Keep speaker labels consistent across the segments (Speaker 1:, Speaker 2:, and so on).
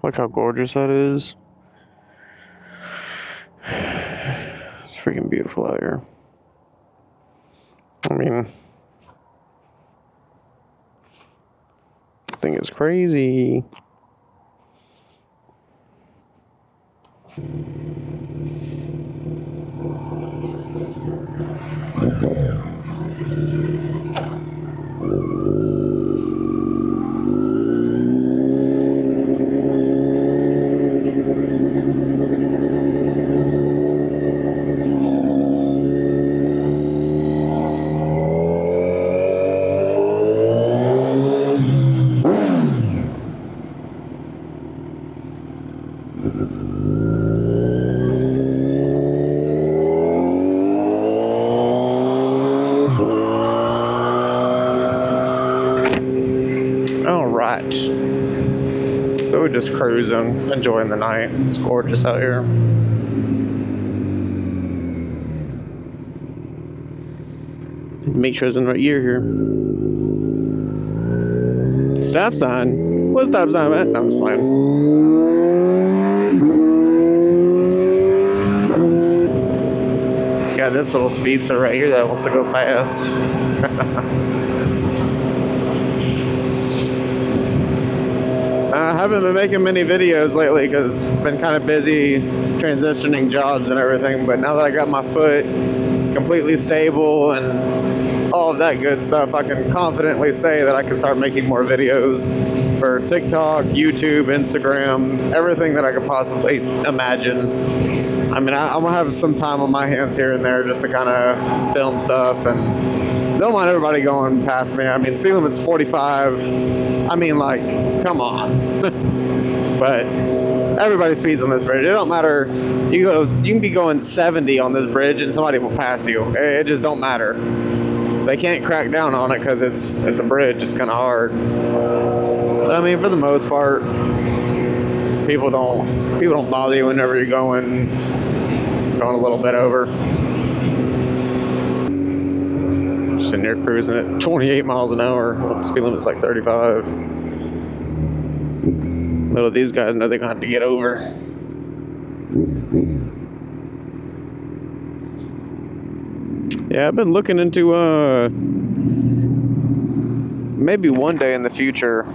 Speaker 1: Look how gorgeous that is. It's freaking beautiful out here. I mean, the thing is crazy. All right. So we're just cruising, enjoying the night. It's gorgeous out here. Make sure it's in the right year here. Stop sign? What stop sign, man? No, I'm just playing. Got this little speedster right here that wants to go fast. I haven't been making many videos lately because I've been kind of busy transitioning jobs and everything, but now that I got my foot completely stable and all of that good stuff, I can confidently say that I can start making more videos for TikTok, YouTube, Instagram, everything that I could possibly imagine. I mean, I'm gonna have some time on my hands here and there just to kind of film stuff, and don't mind everybody going past me. I mean, speed limit's 45. I mean, like, come on. But everybody speeds on this bridge. It don't matter. You can be going 70 on this bridge and somebody will pass you. It just don't matter. They can't crack down on it because it's a bridge. It's kind of hard. But I mean, for the most part, people don't bother you whenever you're going a little bit over. Sitting there cruising at 28 miles an hour. Speed limit's like 35. Little these guys know they're gonna have to get over. Yeah, I've been looking into maybe one day in the future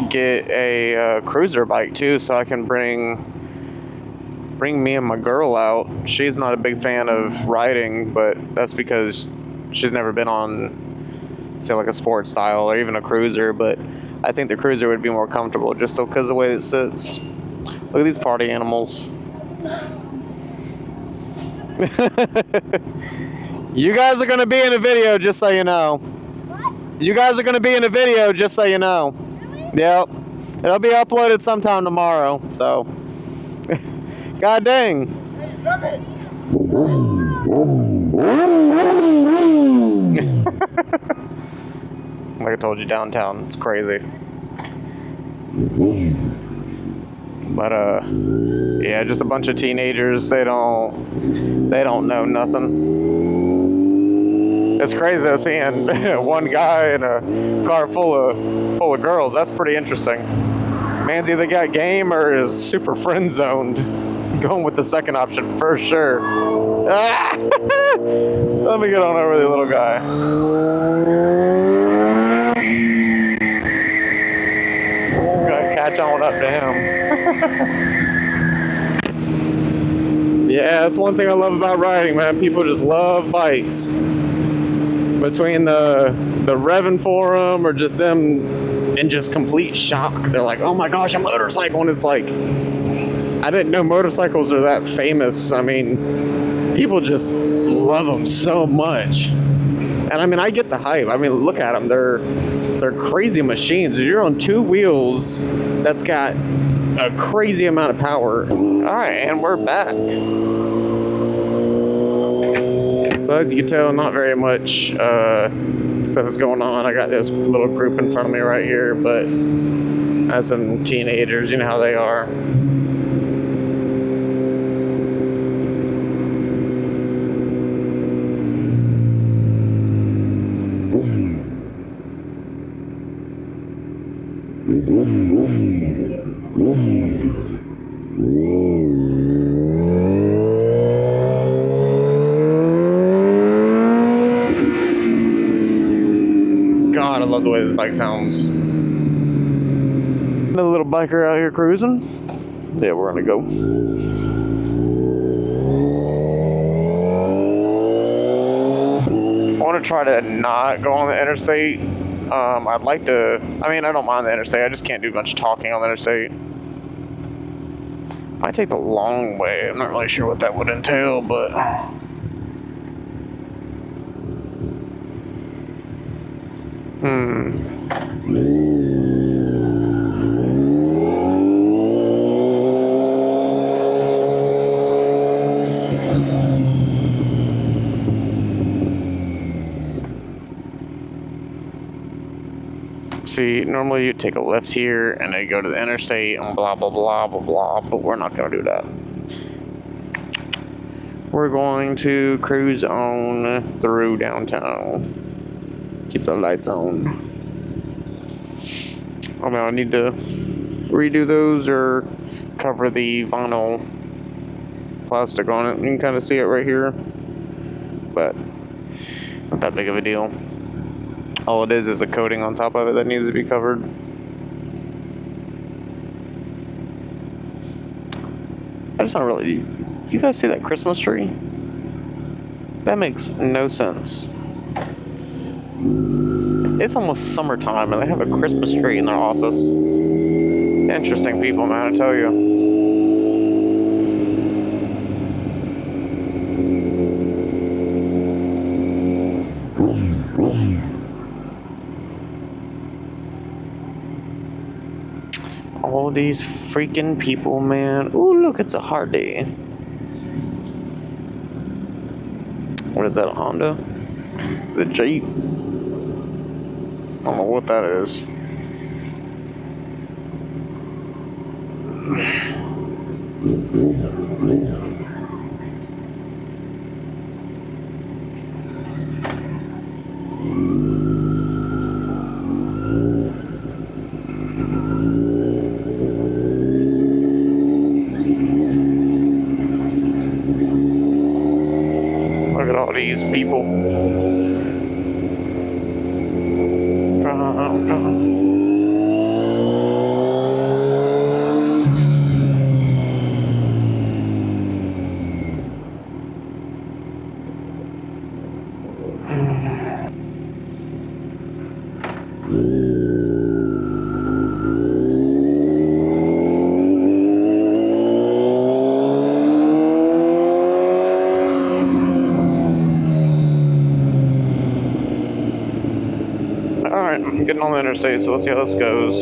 Speaker 1: get a cruiser bike too, so I can bring me and my girl out. She's not a big fan of riding, but that's because she's never been on, say, like a sports style or even a cruiser, but I think the cruiser would be more comfortable just because of the way it sits. Look at these party animals. You guys are going to be in a video, just so you know. What? You guys are going to be in a video, just so you know. Really? Yep. It'll be uploaded sometime tomorrow, so. God dang. Like I told you, downtown, it's crazy. But yeah, just a bunch of teenagers. They don't know nothing. It's crazy though, seeing one guy in a car full of girls. That's pretty interesting. Man's either got game or is super friend zoned. Going with the second option for sure. Let me get on over the little guy. Gonna catch on up to him. Yeah, that's one thing I love about riding, man. People just love bikes. Between the revving for them or just them in just complete shock. They're like, oh my gosh, a motorcycle. And it's like, I didn't know motorcycles are that famous. I mean, people just love them so much. And I mean, I get the hype. I mean, look at them. They're crazy machines. You're on two wheels that's got a crazy amount of power. All right, and we're back. So as you can tell, not very much stuff is going on. I got this little group in front of me right here, but as some teenagers, you know how they are. God, I love the way this bike sounds. Another little biker out here cruising. Yeah, we're gonna go. I want to try to not go on the interstate. I'd like to. I mean, I don't mind the interstate. I just can't do much talking on the interstate. Might take the long way. I'm not really sure what that would entail, but. See, normally you take a left here and then go to the interstate and blah, blah, blah, blah, blah, but we're not going to do that. We're going to cruise on through downtown. Keep the lights on. I mean, I need to redo those or cover the vinyl plastic on it. You can kind of see it right here, but it's not that big of a deal. All it is a coating on top of it that needs to be covered. I just don't really... You guys see that Christmas tree? That makes no sense. It's almost summertime and they have a Christmas tree in their office. Interesting people, man, I tell you. All these freaking people, man. Ooh, look, it's a Harley. What is that, a Honda? The Jeep? I don't know what that is. Look at all these people. Alright, I'm getting on the interstate, so let's see how this goes.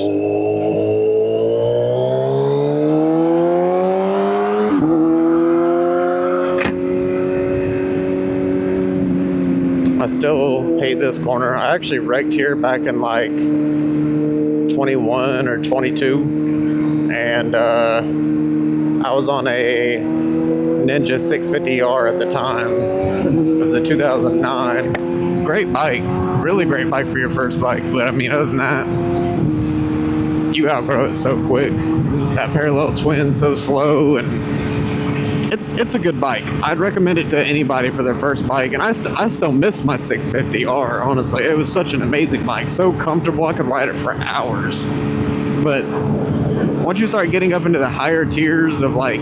Speaker 1: I still hate this corner. I actually wrecked here back in like 21 or 22, and I was on a Ninja 650R at the time. It was a 2009. Great bike, really great bike for your first bike, but I mean, other than that, you outgrow it so quick. That parallel twin so slow, and it's a good bike. I'd recommend it to anybody for their first bike, and I still miss my 650R, honestly. It was such an amazing bike, so comfortable, I could ride it for hours. But once you start getting up into the higher tiers of, like,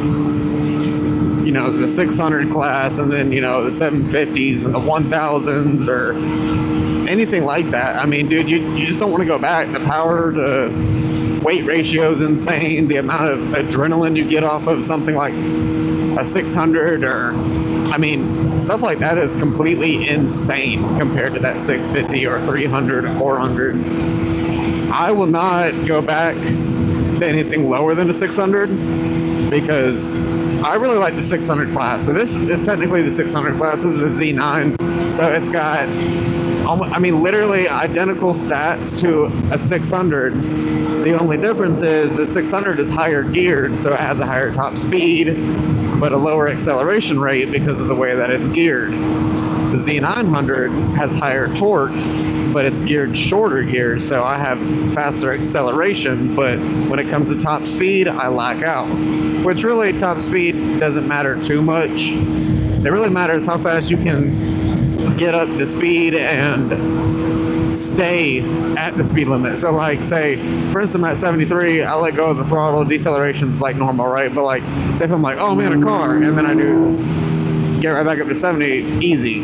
Speaker 1: you know, the 600 class, and then, you know, the 750s and the 1000s or anything like that, I mean, dude, you just don't want to go back. The power to weight ratio is insane. The amount of adrenaline you get off of something like a 600, or, I mean, stuff like that is completely insane compared to that 650 or 300 or 400. I will not go back to anything lower than a 600 because I really like the 600 class. So this is technically the 600 class. This is a Z9. So it's got, I mean, literally identical stats to a 600. The only difference is the 600 is higher geared, so it has a higher top speed, but a lower acceleration rate because of the way that it's geared. The Z900 has higher torque, but it's geared shorter gears, so I have faster acceleration, but when it comes to top speed, I lack out. Which really, top speed doesn't matter too much. It really matters how fast you can get up to speed and stay at the speed limit. So like, say, for instance, I'm at 73, I let go of the throttle, deceleration's like normal, right? But like, say if I'm like, oh, I'm in a car, and then I do get right back up to 70, easy.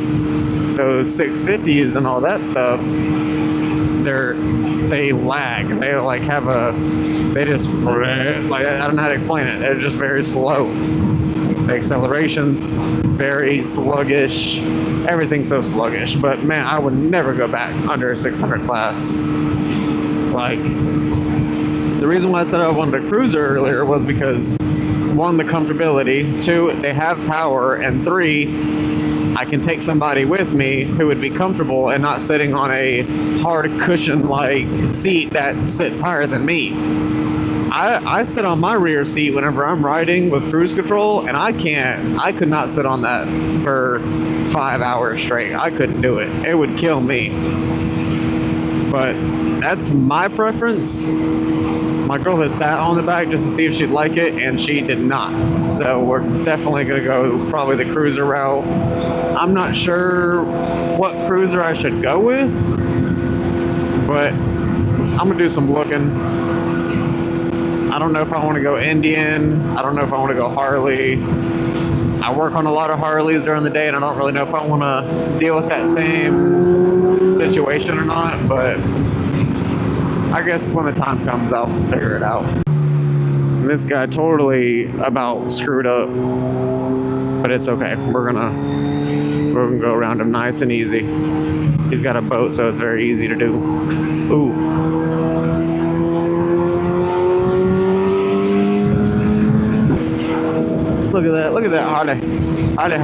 Speaker 1: Those 650s and all that stuff, they lag. They like have they just, like, I don't know how to explain it. They're just very slow. The acceleration's very sluggish. Everything's so sluggish. But man, I would never go back under a 600 class. Like, the reason why I said I wanted a cruiser earlier was because, one, the comfortability, two, they have power, and three, I can take somebody with me who would be comfortable and not sitting on a hard cushion-like seat that sits higher than me. I sit on my rear seat whenever I'm riding with cruise control, and I could not sit on that for 5 hours straight. I couldn't do it. It would kill me. But that's my preference. My girl has sat on the back just to see if she'd like it, and she did not. So we're definitely going to go probably the cruiser route. I'm not sure what cruiser I should go with, but I'm going to do some looking. I don't know if I want to go Indian. I don't know if I want to go Harley. I work on a lot of Harleys during the day, and I don't really know if I want to deal with that same situation or not, but I guess when the time comes, I'll figure it out. And this guy totally about screwed up, but it's okay. We're gonna go around him nice and easy. He's got a boat, so it's very easy to do. Ooh. Look at that Harley. Harley.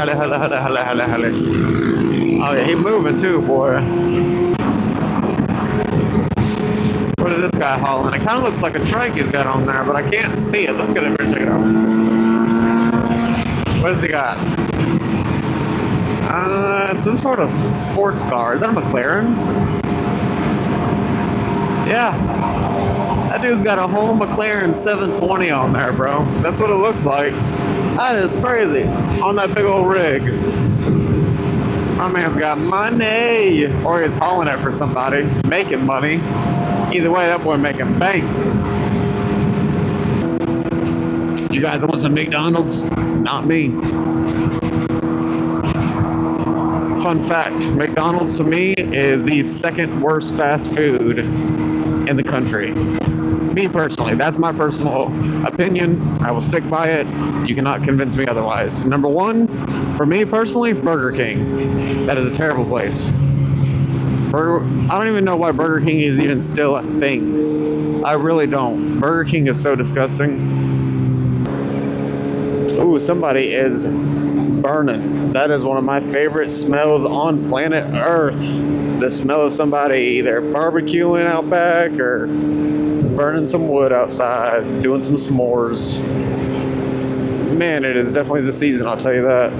Speaker 1: Oh yeah, he moving too, boy. What is this guy hauling? It kind of looks like a trike he's got on there, but I can't see it. Let's get over and check it out. What does he got? Some sort of sports car. Is that a McLaren? Yeah. That dude's got a whole McLaren 720 on there, bro. That's what it looks like. That is crazy. On that big old rig. My man's got money. Or he's hauling it for somebody. Making money. Either way, that boy making bank. You guys want some McDonald's? Not me. Fun fact, McDonald's to me is the second worst fast food in the country. Me personally, that's my personal opinion. I will stick by it. You cannot convince me otherwise. Number one, for me personally, Burger King. That is a terrible place. I don't even know why Burger King is even still a thing. I really don't. Burger King is so disgusting. Ooh, somebody is burning. That is one of my favorite smells on planet Earth. The smell of somebody either barbecuing out back or burning some wood outside, doing some s'mores. Man, it is definitely the season, I'll tell you that.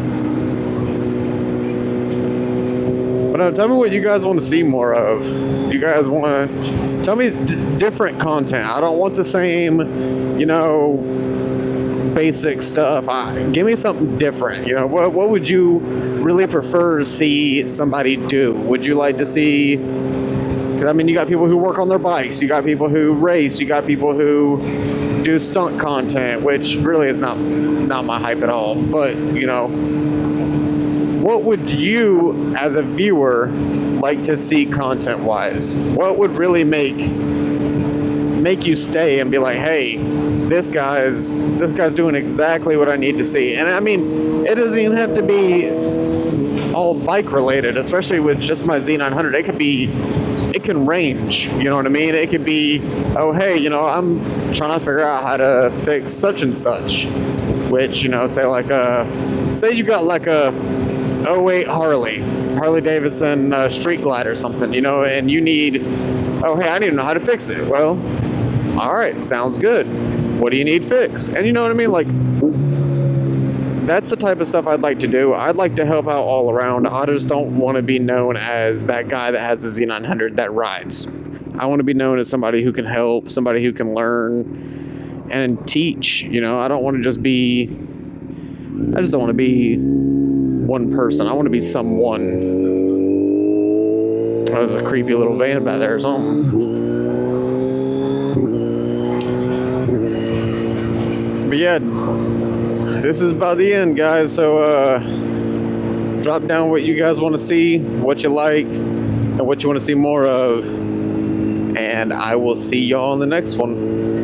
Speaker 1: But tell me what you guys want to see more of. You guys want to tell me different content. I don't want the same, basic stuff. Give me something different. What would you really prefer to see somebody do? Would you like to see? Because you got people who work on their bikes. You got people who race. You got people who do stunt content, which really is not my hype at all. But what would you, as a viewer, like to see content-wise? What would really make you stay and be like, hey, this guy's doing exactly what I need to see? And it doesn't even have to be all bike related, especially with just my Z900. It can range, you know what I mean? It could be, oh, hey, I'm trying to figure out how to fix such and such, which, say you got like a 08 Harley Davidson Street Glide or something, and you need, oh, hey, I need to know how to fix it. Well, all right, sounds good. What do you need fixed? And you know what I mean? Like, that's the type of stuff I'd like to do. I'd like to help out all around. I just don't want to be known as that guy that has a Z900 that rides. I want to be known as somebody who can help, somebody who can learn and teach. You know, I don't want to just be, I just don't want to be one person. I want to be someone. Oh, there's a creepy little van back there or something. But yeah, this is about the end, guys. So drop down what you guys want to see, what you like, and what you want to see more of. And I will see y'all in the next one.